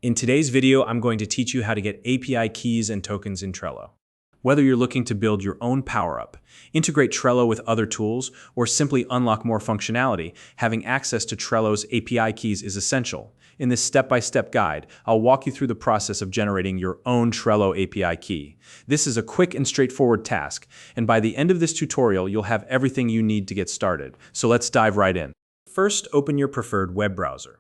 In today's video, I'm going to teach you how to get API keys and tokens in Trello. Whether you're looking to build your own power-up, integrate Trello with other tools, or simply unlock more functionality, having access to Trello's API keys is essential. In this step-by-step guide, I'll walk you through the process of generating your own Trello API key. This is a quick and straightforward task, and by the end of this tutorial, you'll have everything you need to get started. So let's dive right in. First, open your preferred web browser.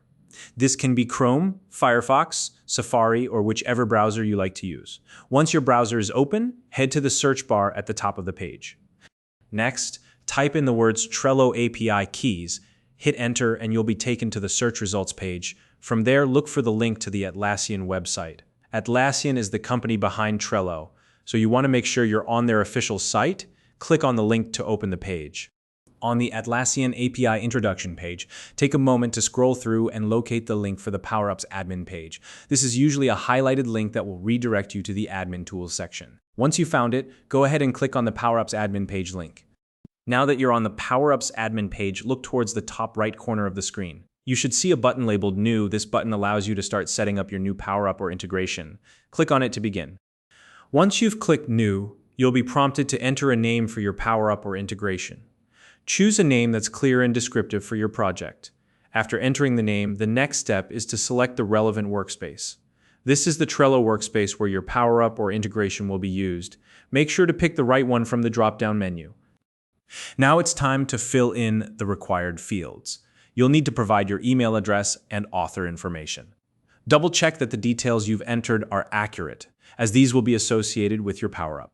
This can be Chrome, Firefox, Safari, or whichever browser you like to use. Once your browser is open, head to the search bar at the top of the page. Next, type in the words Trello API keys, hit enter, and you'll be taken to the search results page. From there, look for the link to the Atlassian website. Atlassian is the company behind Trello, so you want to make sure you're on their official site. Click on the link to open the page. On the Atlassian API introduction page, take a moment to scroll through and locate the link for the PowerUps admin page. This is usually a highlighted link that will redirect you to the admin tools section. Once you found it, go ahead and click on the PowerUps admin page link. Now that you're on the PowerUps admin page, look towards the top right corner of the screen. You should see a button labeled New. This button allows you to start setting up your new PowerUp or integration. Click on it to begin. Once you've clicked New, you'll be prompted to enter a name for your PowerUp or integration. Choose a name that's clear and descriptive for your project. After entering the name, the next step is to select the relevant workspace. This is the Trello workspace where your PowerUp or integration will be used. Make sure to pick the right one from the drop-down menu. Now it's time to fill in the required fields. You'll need to provide your email address and author information. Double-check that the details you've entered are accurate, as these will be associated with your PowerUp.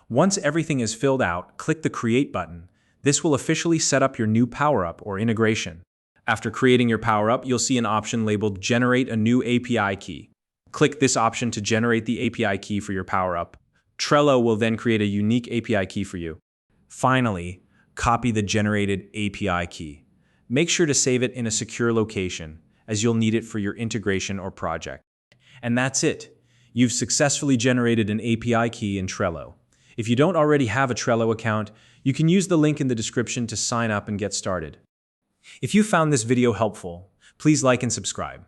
Once everything is filled out, click the Create button. This will officially set up your new PowerUp or integration. After creating your PowerUp, you'll see an option labeled Generate a new API key. Click this option to generate the API key for your PowerUp. Trello will then create a unique API key for you. Finally, copy the generated API key. Make sure to save it in a secure location, as you'll need it for your integration or project. And that's it. You've successfully generated an API key in Trello. If you don't already have a Trello account, you can use the link in the description to sign up and get started. If you found this video helpful, please like and subscribe.